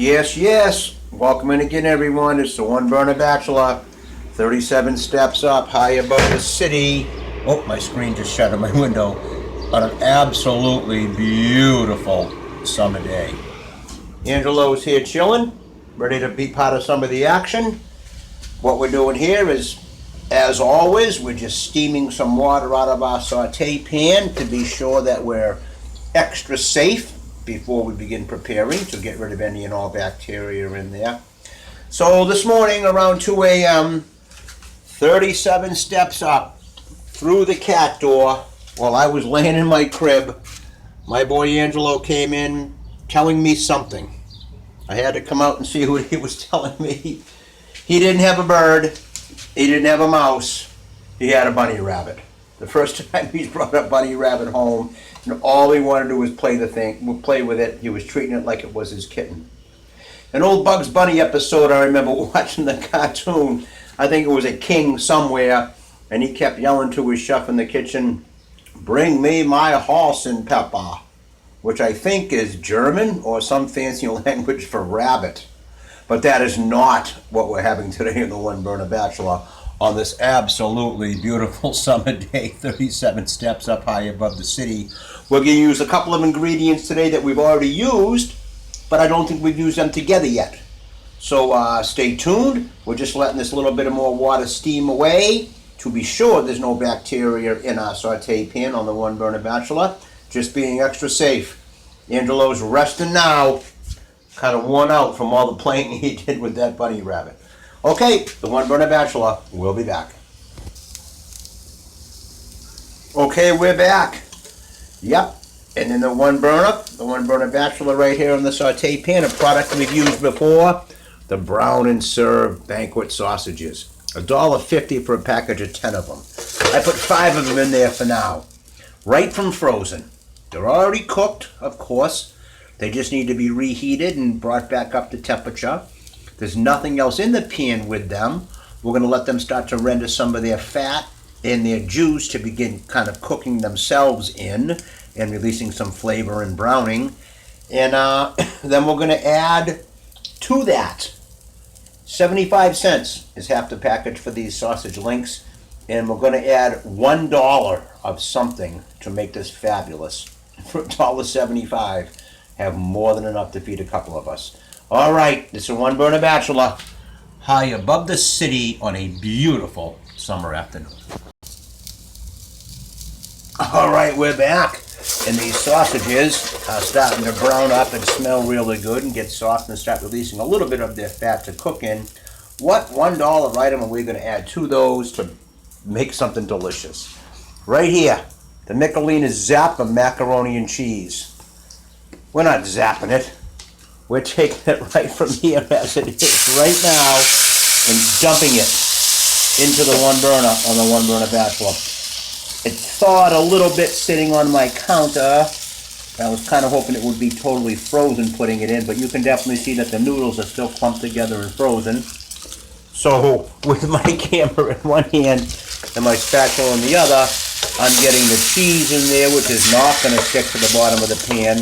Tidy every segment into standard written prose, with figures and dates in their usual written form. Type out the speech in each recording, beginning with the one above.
Yes, yes. Welcome in again, everyone. It's the One Burner Bachelor. 37 steps up, high above the city. Oh, my screen just shut on my window. On an absolutely beautiful summer day. Angelo's here chilling, ready to be part of some of the action. What we're doing here is, as always, we're just steaming some water out of our saute pan to be sure that we're extra safe before we begin preparing to get rid of any and all bacteria in there. So this morning around 2 a.m., 37 steps up through the cat door while I was laying in my crib. My boy Angelo came in telling me something. I had to come out and see what he was telling me. He didn't have a bird. He didn't have a mouse. He had a bunny rabbit. The first time he's brought a bunny rabbit home, and all he wanted to do was play with it. He was treating it like it was his kitten. An old Bugs Bunny episode I remember watching the cartoon. I think it was a king somewhere, and he kept yelling to his chef in the kitchen, "Bring me my horse and pepper," which I think is German or some fancy language for rabbit. But that is not what we're having today in the One Burner Bachelor on this absolutely beautiful summer day, 37 steps up high above the city. We're going to use a couple of ingredients today that we've already used, but I don't think we've used them together yet. So stay tuned. We're just letting this little bit of more water steam away to be sure there's no bacteria in our saute pan on the One Burner Bachelor. Just being extra safe. Angelo's resting now, kind of worn out from all the playing he did with that bunny rabbit. Okay, the One Burner Bachelor, we'll be back. Okay, we're back. Yep, and then the One Burner Bachelor right here on the saute pan, a product we've used before, the Brown and Serve banquet sausages. $1.50 for a package of 10 of them. I put 5 of them in there for now. Right from frozen. They're already cooked, of course. They just need to be reheated and brought back up to temperature. There's nothing else in the pan with them. We're going to let them start to render some of their fat and their juice to begin kind of cooking themselves in and releasing some flavor and browning. And then we're going to add to that 75 cents is half the package for these sausage links. And we're going to add $1 of something to make this fabulous. For $1.75, have more than enough to feed a couple of us. All right, this is a One Burner Bachelor, high above the city on a beautiful summer afternoon. All right, we're back. And these sausages are starting to brown up and smell really good and get soft and start releasing a little bit of their fat to cook in. What $1 item are we going to add to those to make something delicious? Right here, the Michelina Zappa macaroni and cheese. We're not zapping it. We're taking it right from here as it is right now and dumping it into the One Burner on the One Burner Bachelor. It thawed a little bit sitting on my counter. I was kind of hoping it would be totally frozen putting it in, but you can definitely see that the noodles are still clumped together and frozen. So with my camera in one hand and my spatula in the other, I'm getting the cheese in there, which is not going to stick to the bottom of the pan.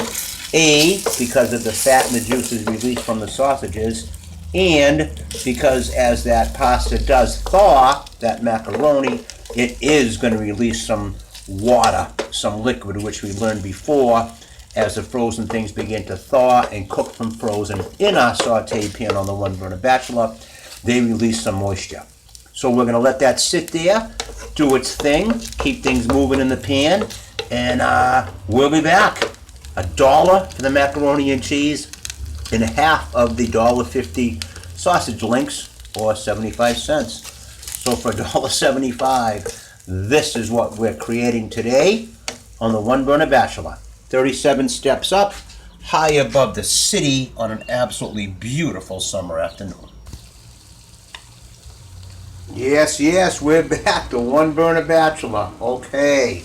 Because of the fat and the juices released from the sausages, and because as that pasta does thaw, that macaroni, it is going to release some water, some liquid, which we learned before. As the frozen things begin to thaw and cook from frozen in our saute pan on the One Burner Bachelor, they release some moisture. So we're going to let that sit there, do its thing, keep things moving in the pan, and we'll be back. $1 for the macaroni and cheese, and half of the $1.50 sausage links, or 75 cents. So for $1.75, this is what we're creating today on the One Burner Bachelor. 37 steps up, high above the city on an absolutely beautiful summer afternoon. Yes, yes, we're back to One Burner Bachelor. Okay.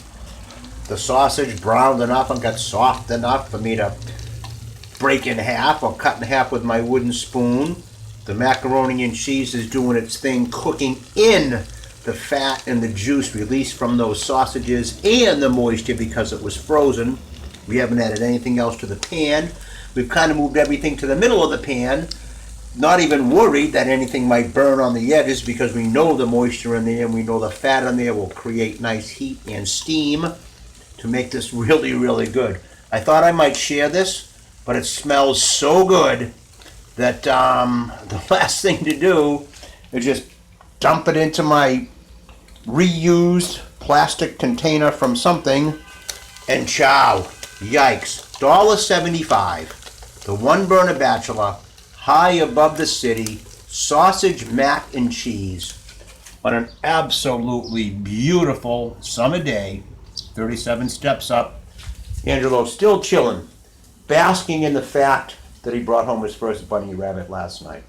The sausage browned enough and got soft enough for me to break in half or cut in half with my wooden spoon. The macaroni and cheese is doing its thing, cooking in the fat and the juice released from those sausages and the moisture because it was frozen. We haven't added anything else to the pan. We've kind of moved everything to the middle of the pan, not even worried that anything might burn on the edges because we know the moisture in there and we know the fat in there will create nice heat and steam to make this really, really good. I thought I might share this, but it smells so good that the last thing to do is just dump it into my reused plastic container from something and chow. Yikes. $1.75. The One Burner Bachelor, high above the city, sausage, mac, and cheese on an absolutely beautiful summer day. 37 steps up. Angelo still chilling, basking in the fact that he brought home his first bunny rabbit last night.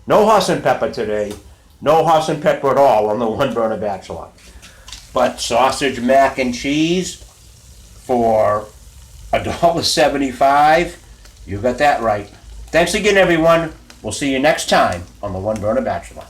No Hoss and Pepper today. No Hoss and Pepper at all on the One Burner Bachelor. But sausage, mac, and cheese for $1.75. You got that right. Thanks again, everyone. We'll see you next time on the One Burner Bachelor.